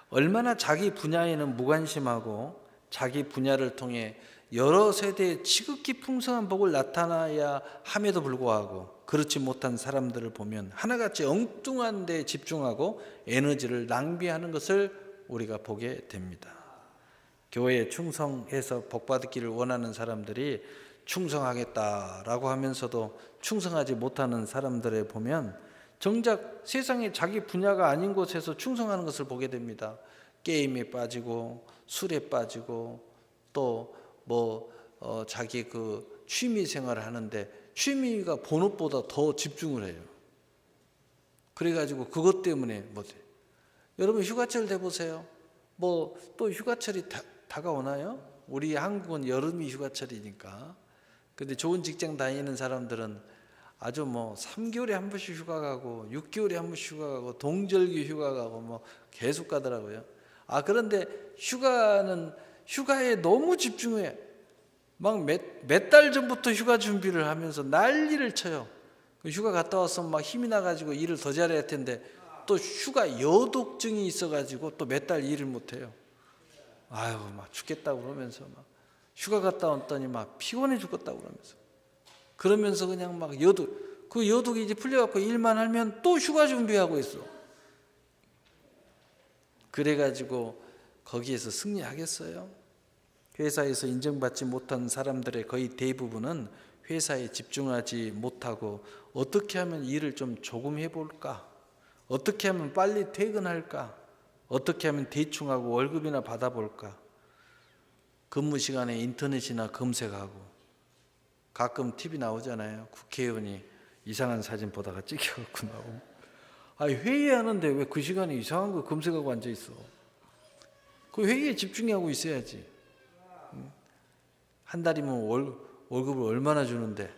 얼마나 자기 분야에는 무관심하고 자기 분야를 통해 여러 세대의 지극히 풍성한 복을 나타나야 함에도 불구하고 그렇지 못한 사람들을 보면 하나같이 엉뚱한 데에 집중하고 에너지를 낭비하는 것을 우리가 보게 됩니다. 교회에 충성해서 복받기를 원하는 사람들이 충성하겠다라고 하면서도 충성하지 못하는 사람들을 보면 정작 세상에 자기 분야가 아닌 곳에서 충성하는 것을 보게 됩니다. 게임에 빠지고 술에 빠지고 또 자기 그 취미 생활을 하는데 취미가 본업보다 더 집중을 해요. 그래가지고 그것 때문에 못해. 여러분 휴가철 돼보세요. 또 휴가철이 다가오나요? 우리 한국은 여름이 휴가철이니까. 근데 좋은 직장 다니는 사람들은 아주 3개월에 한 번씩 휴가 가고 6개월에 한 번씩 휴가 가고 동절기 휴가 가고 계속 가더라고요. 그런데 휴가에 너무 집중해. 막 몇 달 전부터 휴가 준비를 하면서 난리를 쳐요. 휴가 갔다 와서 막 힘이 나가지고 일을 더 잘해야 할 텐데 또 휴가 여독증이 있어가지고 또 몇 달 일을 못해요. 막 죽겠다고 그러면서 막 휴가 갔다 왔더니 막 피곤해 죽겠다고 그러면서 그냥 막 그 여독이 이제 풀려갖고 일만 하면 또 휴가 준비하고 있어. 그래가지고 거기에서 승리하겠어요? 회사에서 인정받지 못한 사람들의 거의 대부분은 회사에 집중하지 못하고 어떻게 하면 일을 좀 조금 해볼까? 어떻게 하면 빨리 퇴근할까? 어떻게 하면 대충 하고 월급이나 받아볼까? 근무 시간에 인터넷이나 검색하고 가끔 TV 나오잖아요. 국회의원이 이상한 사진 보다가 찍혀갖고 나오고. 회의하는데 왜 그 시간에 이상한 거 검색하고 앉아있어? 그 회의에 집중하고 있어야지. 한 달이면 월급을 얼마나 주는데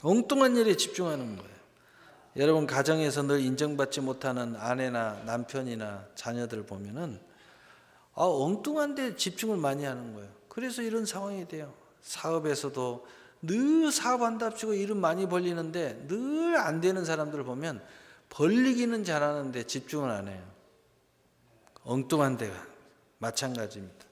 엉뚱한 일에 집중하는 거예요. 여러분 가정에서 늘 인정받지 못하는 아내나 남편이나 자녀들 보면은 엉뚱한 데 집중을 많이 하는 거예요. 그래서 이런 상황이 돼요. 사업에서도 늘 사업한답시고 일은 많이 벌리는데 늘 안 되는 사람들을 보면 벌리기는 잘하는데 집중을 안 해요. 엉뚱한 데가 마찬가지입니다.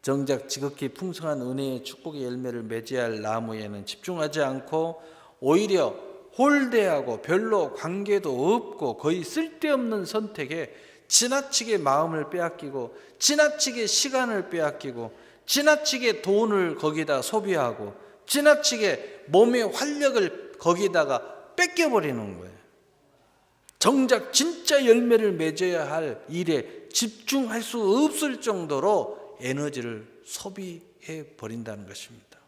정작 지극히 풍성한 은혜의 축복의 열매를 맺어야 할 나무에는 집중하지 않고 오히려 홀대하고 별로 관계도 없고 거의 쓸데없는 선택에 지나치게 마음을 빼앗기고 지나치게 시간을 빼앗기고 지나치게 돈을 거기다 소비하고 지나치게 몸의 활력을 거기다가 뺏겨버리는 거예요. 정작 진짜 열매를 맺어야 할 일에 집중할 수 없을 정도로 에너지를 소비해 버린다는 것입니다.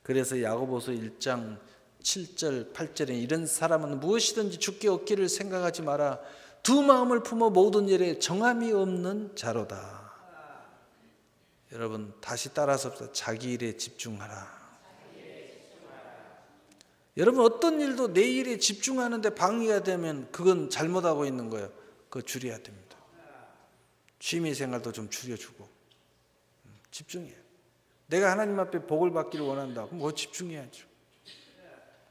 그래서 야고보서 1장 7절 8절에 이런 사람은 무엇이든지 주께 얻기를 생각하지 마라. 두 마음을 품어 모든 일에 정함이 없는 자로다. 여러분 다시 따라서 자기 일에 집중하라. 여러분 어떤 일도 내 일에 집중하는데 방해가 되면 그건 잘못하고 있는 거예요. 그거 줄여야 됩니다. 취미생활도 좀 줄여주고 집중해요. 내가 하나님 앞에 복을 받기를 원한다. 그럼 그거 집중해야죠.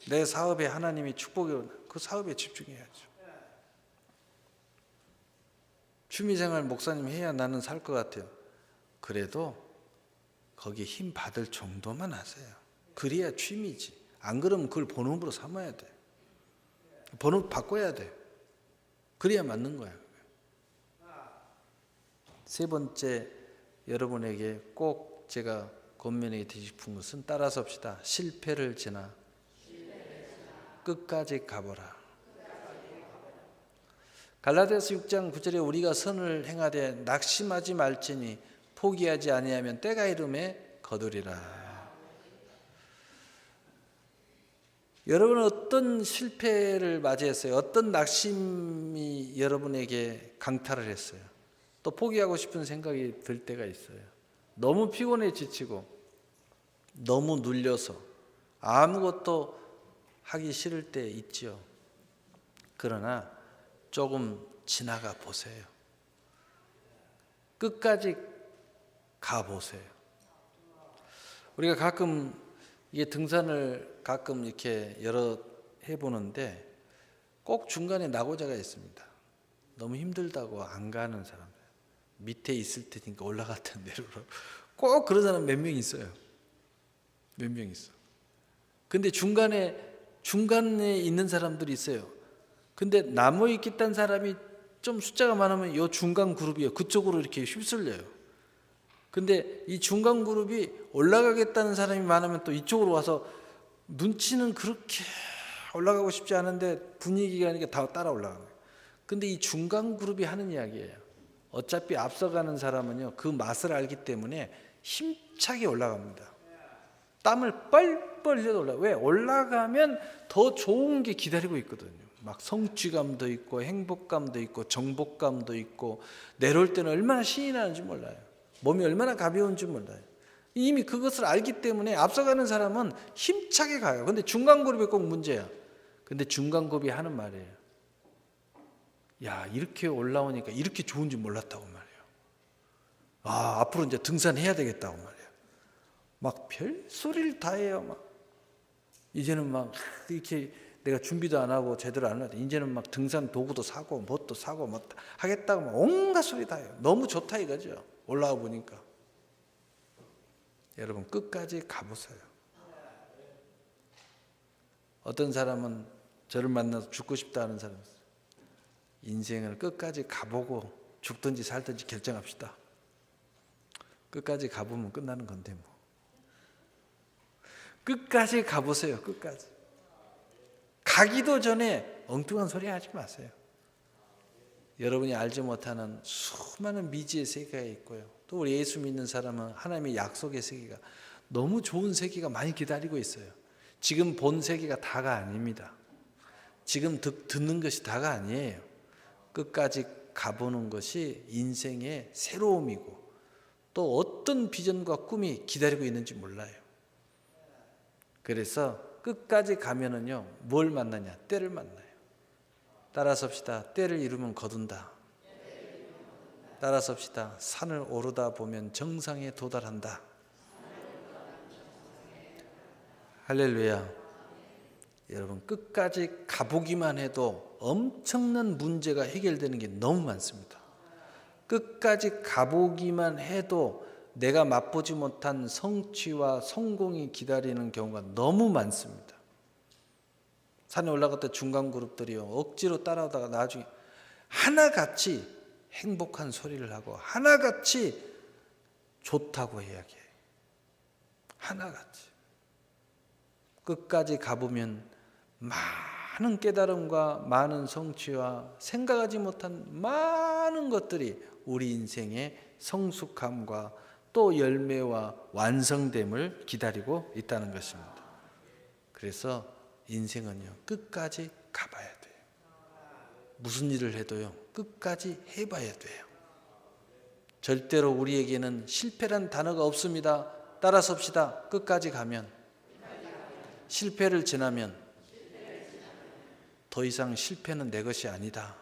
내 사업에 하나님이 축복이 원한다. 그 사업에 집중해야죠. 취미생활 목사님 해야 나는 살 것 같아요. 그래도 거기에 힘 받을 정도만 하세요. 그래야 취미지. 안 그러면 그걸 본업으로 삼아야 돼. 본업 바꿔야 돼. 그래야 맞는 거야. 세 번째, 여러분에게 꼭 제가 권면해 드리고 싶은 것은 따라서 합시다. 실패를 지나 끝까지 가보라. 갈라디아서 6장 9절에 우리가 선을 행하되 낙심하지 말지니 포기하지 아니하면 때가 이름에 거두리라. 여러분은 어떤 실패를 맞이했어요? 어떤 낙심이 여러분에게 강탈을 했어요? 또 포기하고 싶은 생각이 들 때가 있어요. 너무 피곤해 지치고 너무 눌려서 아무것도 하기 싫을 때 있지요. 그러나 조금 지나가 보세요. 끝까지 가보세요. 우리가 가끔 이게 등산을 가끔 이렇게 여러 해보는데 꼭 중간에 낙오자가 있습니다. 너무 힘들다고 안 가는 사람들. 밑에 있을 테니까 올라갔다 내려오라. 꼭 그런 사람 몇 명 있어요. 몇 명 있어. 근데 중간에 있는 사람들이 있어요. 근데 나무에 있겠다는 사람이 좀 숫자가 많으면 이 중간 그룹이에요. 그쪽으로 이렇게 휩쓸려요. 근데 이 중간 그룹이 올라가겠다는 사람이 많으면 또 이쪽으로 와서 눈치는 그렇게 올라가고 싶지 않은데 분위기가 이렇게 다 따라 올라가는 거예요. 근데 이 중간 그룹이 하는 이야기예요. 어차피 앞서가는 사람은요, 그 맛을 알기 때문에 힘차게 올라갑니다. 땀을 뻘뻘 흘려도 올라가요. 왜? 올라가면 더 좋은 게 기다리고 있거든요. 막 성취감도 있고 행복감도 있고 정복감도 있고 내려올 때는 얼마나 신이 나는지 몰라요. 몸이 얼마나 가벼운지 몰라요. 이미 그것을 알기 때문에 앞서가는 사람은 힘차게 가요. 근데 중간 그룹이 꼭 문제야. 근데 중간 그룹이 하는 말이에요. 야, 이렇게 올라오니까 이렇게 좋은지 몰랐다고 말이에요. 아, 앞으로 이제 등산해야 되겠다고 말이에요. 막 별 소리를 다 해요. 막 이제는 막 이렇게 내가 준비도 안 하고 제대로 안 하는데 이제는 막 등산 도구도 사고 뭣도 사고 막 하겠다고 막 온갖 소리 다 해요. 너무 좋다 이거죠. 올라와 보니까. 여러분 끝까지 가보세요. 어떤 사람은 저를 만나서 죽고 싶다 하는 사람이 있어요. 인생을 끝까지 가보고 죽든지 살든지 결정합시다. 끝까지 가보면 끝나는 건데 뭐. 끝까지 가보세요. 끝까지. 가기도 전에 엉뚱한 소리 하지 마세요. 여러분이 알지 못하는 수많은 미지의 세계가 있고요. 또 우리 예수 믿는 사람은 하나님의 약속의 세계가 너무 좋은 세계가 많이 기다리고 있어요. 지금 본 세계가 다가 아닙니다. 지금 듣는 것이 다가 아니에요. 끝까지 가보는 것이 인생의 새로움이고 또 어떤 비전과 꿈이 기다리고 있는지 몰라요. 그래서 끝까지 가면은요, 뭘 만나냐? 때를 만나요. 따라서 합시다. 때를 이루면 거둔다. 따라서 합시다. 산을 오르다 보면 정상에 도달한다. 할렐루야. 여러분, 끝까지 가보기만 해도 엄청난 문제가 해결되는 게 너무 많습니다. 끝까지 가보기만 해도 내가 맛보지 못한 성취와 성공이 기다리는 경우가 너무 많습니다. 산에 올라갈 때 중간 그룹들이요, 억지로 따라오다가 나중에 하나같이 행복한 소리를 하고 하나같이 좋다고 이야기해요. 하나같이. 끝까지 가보면 많은 깨달음과 많은 성취와 생각하지 못한 많은 것들이 우리 인생의 성숙함과 또 열매와 완성됨을 기다리고 있다는 것입니다. 그래서 인생은요, 끝까지 가봐야 돼요. 무슨 일을 해도요, 끝까지 해봐야 돼요. 절대로 우리에게는 실패란 단어가 없습니다. 따라서 합시다. 끝까지 가면, 실패를 지나면 더 이상 실패는 내 것이 아니다.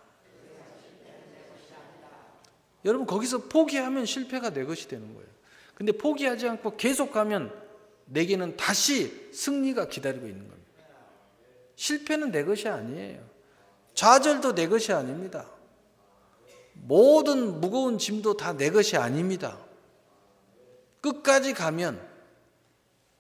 여러분, 거기서 포기하면 실패가 내 것이 되는 거예요. 근데 포기하지 않고 계속 가면 내게는 다시 승리가 기다리고 있는 겁니다. 실패는 내 것이 아니에요. 좌절도 내 것이 아닙니다. 모든 무거운 짐도 다 내 것이 아닙니다. 끝까지 가면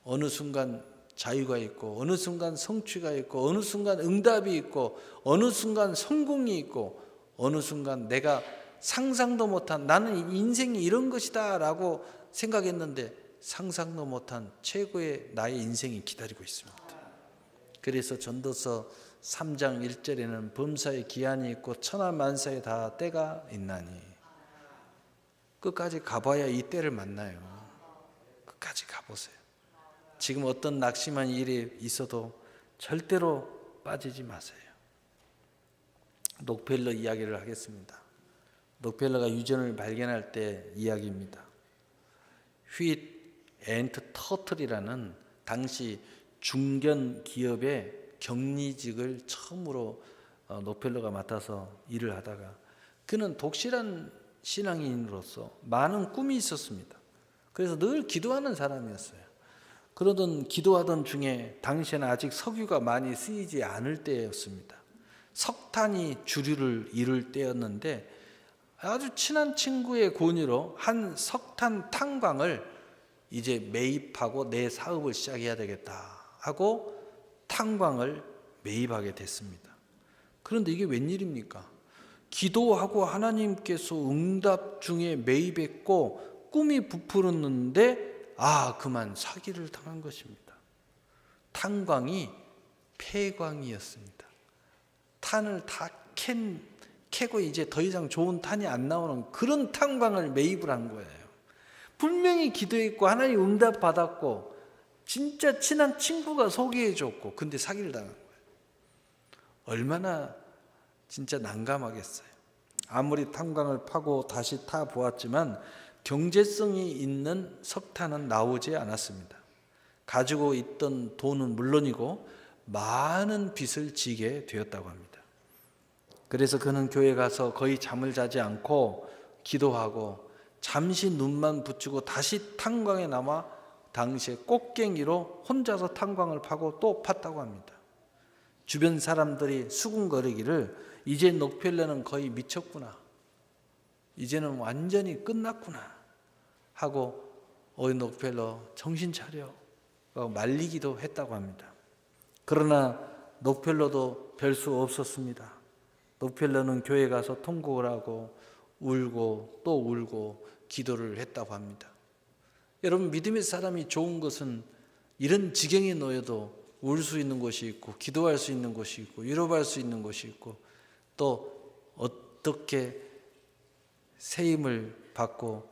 어느 순간 자유가 있고, 어느 순간 성취가 있고, 어느 순간 응답이 있고, 어느 순간 성공이 있고, 어느 순간 내가 상상도 못한, 나는 인생이 이런 것이다 라고 생각했는데 상상도 못한 최고의 나의 인생이 기다리고 있습니다. 그래서 전도서 3장 1절에는 범사에 기한이 있고 천하만사에 다 때가 있나니, 끝까지 가봐야 이 때를 만나요. 끝까지 가보세요. 지금 어떤 낙심한 일이 있어도 절대로 빠지지 마세요. 록펠러 이야기를 하겠습니다. 록펠러가 유전을 발견할 때 이야기입니다. 휘트 앤트 터틀이라는 당시 중견 기업의 경리직을 처음으로 록펠러가 맡아서 일을 하다가, 그는 독실한 신앙인으로서 많은 꿈이 있었습니다. 그래서 늘 기도하는 사람이었어요. 그러던 기도하던 중에 당시에는 아직 석유가 많이 쓰이지 않을 때였습니다. 석탄이 주류를 이룰 때였는데 아주 친한 친구의 권유로 한 석탄 탄광을 이제 매입하고 내 사업을 시작해야 되겠다 하고 탄광을 매입하게 됐습니다. 그런데 이게 웬일입니까? 기도하고 하나님께서 응답 중에 매입했고 꿈이 부풀었는데 그만 사기를 당한 것입니다. 탄광이 폐광이었습니다. 탄을 다 캐고 이제 더 이상 좋은 탄이 안 나오는 그런 탄광을 매입을 한 거예요. 분명히 기도했고 하나님 응답 받았고 진짜 친한 친구가 소개해 줬고, 근데 사기를 당한 거예요. 얼마나 진짜 난감하겠어요. 아무리 탄광을 파고 다시 타 보았지만 경제성이 있는 석탄은 나오지 않았습니다. 가지고 있던 돈은 물론이고 많은 빚을 지게 되었다고 합니다. 그래서 그는 교회 가서 거의 잠을 자지 않고 기도하고 잠시 눈만 붙이고 다시 탄광에 남아 당시에 꽃갱이로 혼자서 탄광을 파고 또 팠다고 합니다. 주변 사람들이 수군거리기를, 이제 록펠러는 거의 미쳤구나, 이제는 완전히 끝났구나 하고 록펠러 정신 차려 말리기도 했다고 합니다. 그러나 록펠러도 별 수 없었습니다. 록펠러는 교회 가서 통곡을 하고 울고 또 울고 기도를 했다고 합니다. 여러분, 믿음의 사람이 좋은 것은 이런 지경에 놓여도 울 수 있는 곳이 있고 기도할 수 있는 곳이 있고 위로받을 수 있는 곳이 있고, 또 어떻게 세임을 받고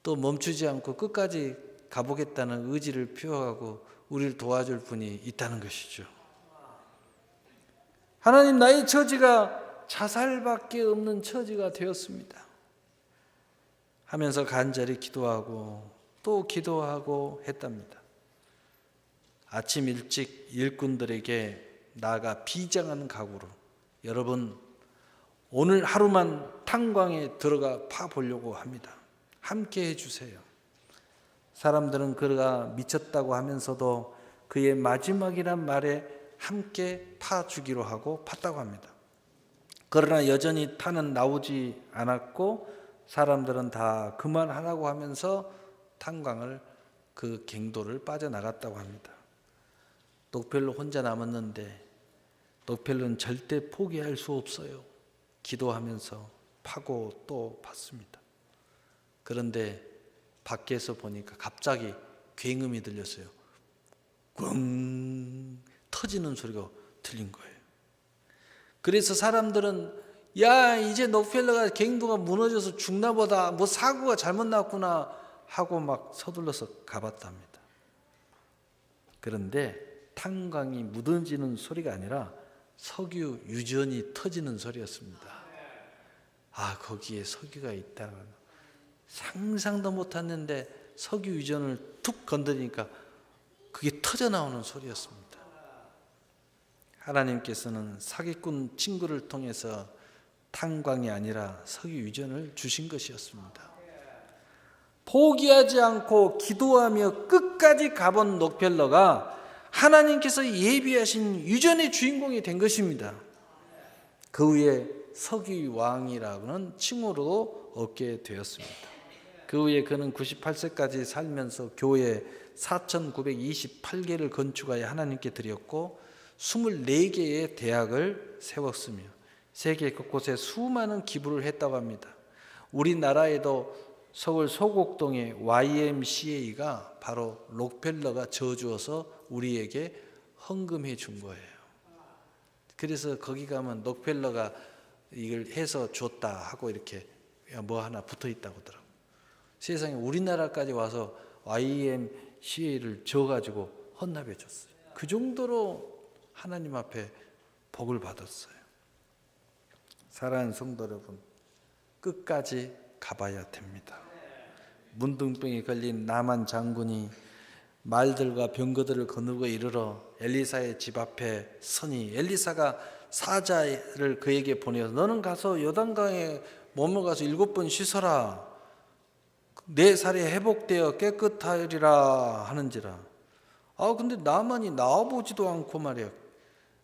또 멈추지 않고 끝까지 가보겠다는 의지를 표하고 우리를 도와줄 분이 있다는 것이죠. 하나님, 나의 처지가 자살밖에 없는 처지가 되었습니다 하면서 간절히 기도하고 또 기도하고 했답니다. 아침 일찍 일꾼들에게 나아가 비장한 각오로, 여러분, 오늘 하루만 탄광에 들어가 파보려고 합니다. 함께 해주세요. 사람들은 그가 미쳤다고 하면서도 그의 마지막이란 말에 함께 파주기로 하고 팠다고 합니다. 그러나 여전히 탄은 나오지 않았고 사람들은 다 그만하라고 하면서 탄광을 그 갱도를 빠져나갔다고 합니다. 녹펠로 혼자 남았는데 녹펠로는 절대 포기할 수 없어요. 기도하면서 파고 또 팠습니다. 그런데 밖에서 보니까 갑자기 굉음이 들렸어요. 꽝 터지는 소리가 들린 거예요. 그래서 사람들은 야 이제 녹펠러가 갱도가 무너져서 죽나 보다, 뭐 사고가 잘못 났구나 하고 막 서둘러서 가봤답니다. 그런데 탄광이 묻어지는 소리가 아니라 석유 유전이 터지는 소리였습니다. 아 거기에 석유가 있다는 상상도 못했는데 석유 유전을 툭 건드리니까 그게 터져 나오는 소리였습니다. 하나님께서는 사기꾼 친구를 통해서 탄광이 아니라 석유 유전을 주신 것이었습니다. 포기하지 않고 기도하며 끝까지 가본 녹펠러가 하나님께서 예비하신 유전의 주인공이 된 것입니다. 그 후에 석유 왕이라는 칭호로 얻게 되었습니다. 그 후에 그는 98세까지 살면서 교회 4,928개를 건축하여 하나님께 드렸고 24개의 대학을 세웠으며 세계 곳곳에 수많은 기부를 했다고 합니다. 우리나라에도 서울 소곡동의 YMCA가 바로 록펠러가 저주어서 우리에게 헌금해 준 거예요. 그래서 거기 가면 록펠러가 이걸 해서 줬다 하고 이렇게 뭐 하나 붙어 있다고 하더라고요. 세상에 우리나라까지 와서 YMCA를 줘가지고 헌납해 줬어요. 그 정도로 하나님 앞에 복을 받았어요. 사랑하는 성도 여러분, 끝까지 가봐야 됩니다. 문둥병에 걸린 나만 장군이 말들과 병거들을 거느고 이르러 엘리사의 집 앞에 서니 엘리사가 사자를 그에게 보내서 너는 가서 요단강에 머물러가서 7번 씻어라. 내 살이 회복되어 깨끗하리라 하는지라. 근데 나만이 나와보지도 않고 말이야.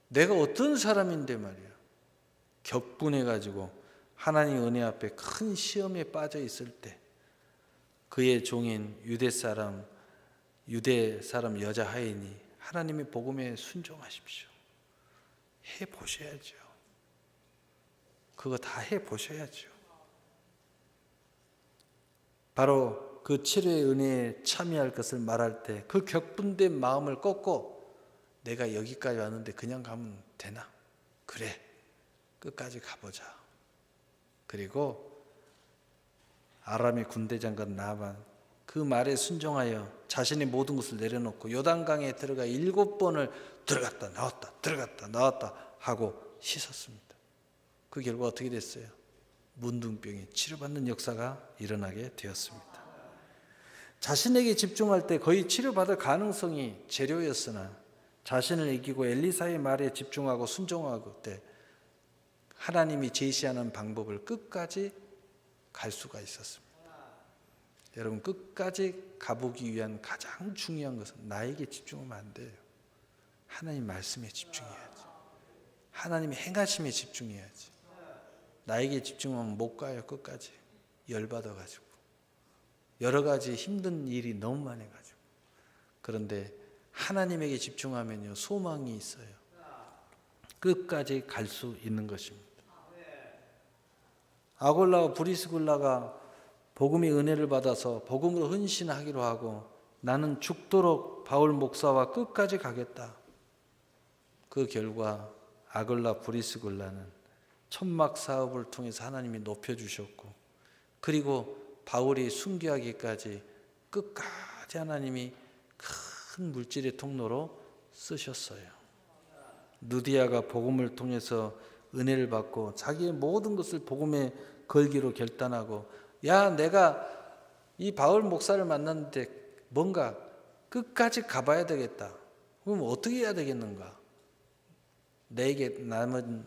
내가 어떤 사람인데 말이야. 격분해가지고 하나님 은혜 앞에 큰 시험에 빠져 있을 때 그의 종인 유대 사람 여자 하인이 하나님의 복음에 순종하십시오. 해보셔야죠. 그거 다 해보셔야죠. 바로 그 치료의 은혜에 참여할 것을 말할 때 그 격분된 마음을 꺾고 내가 여기까지 왔는데 그냥 가면 되나? 그래, 끝까지 가보자. 그리고 아람의 군대장관 나만 그 말에 순종하여 자신의 모든 것을 내려놓고 요단강에 들어가 7번을 들어갔다 나왔다 들어갔다 나왔다 하고 씻었습니다. 그 결과 어떻게 됐어요? 문둥병이 치료받는 역사가 일어나게 되었습니다. 자신에게 집중할 때 거의 치료받을 가능성이 제로였으나 자신을 이기고 엘리사의 말에 집중하고 순종하고 때 하나님이 제시하는 방법을 끝까지 갈 수가 있었습니다. 여러분, 끝까지 가보기 위한 가장 중요한 것은 나에게 집중하면 안 돼요. 하나님 말씀에 집중해야지. 하나님의 행하심에 집중해야지. 나에게 집중하면 못 가요. 끝까지 열받아가지고 여러 가지 힘든 일이 너무 많아가지고. 그런데 하나님에게 집중하면요 소망이 있어요. 끝까지 갈 수 있는 것입니다. 아골라와 브리스굴라가 복음의 은혜를 받아서 복음으로 헌신하기로 하고 나는 죽도록 바울 목사와 끝까지 가겠다. 그 결과 아골라 브리스굴라는 천막 사업을 통해서 하나님이 높여주셨고 그리고 바울이 순교하기까지 끝까지 하나님이 큰 물질의 통로로 쓰셨어요. 누디아가 복음을 통해서 은혜를 받고 자기의 모든 것을 복음에 걸기로 결단하고 야 내가 이 바울 목사를 만났는데 뭔가 끝까지 가봐야 되겠다. 그럼 어떻게 해야 되겠는가? 내게 남은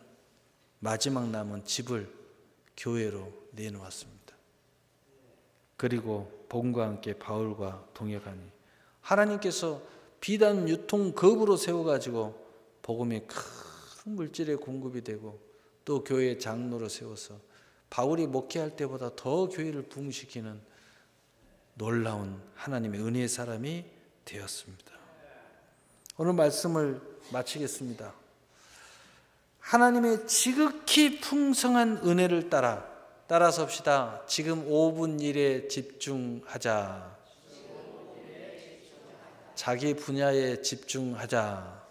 마지막 남은 집을 교회로 내놓았습니다. 그리고 복음과 함께 바울과 동역하니 하나님께서 비단 유통급으로 세워가지고 복음의 큰 물질의 공급이 되고 또 교회 장로로 세워서 바울이 목회할 때보다 더 교회를 부흥시키는 놀라운 하나님의 은혜의 사람이 되었습니다. 오늘 말씀을 마치겠습니다. 하나님의 지극히 풍성한 은혜를 따라서 합시다. 지금 5분 일에 집중하자. 자기 분야에 집중하자.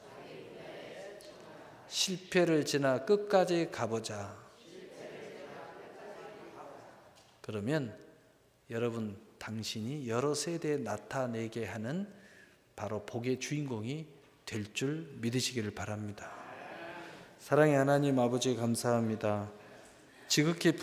실패를 지나 끝까지 가보자. 그러면 여러분, 당신이 여러 세대에 나타내게 하는 바로 복의 주인공이 될 줄 믿으시기를 바랍니다. 사랑의 하나님 아버지 감사합니다. 지극히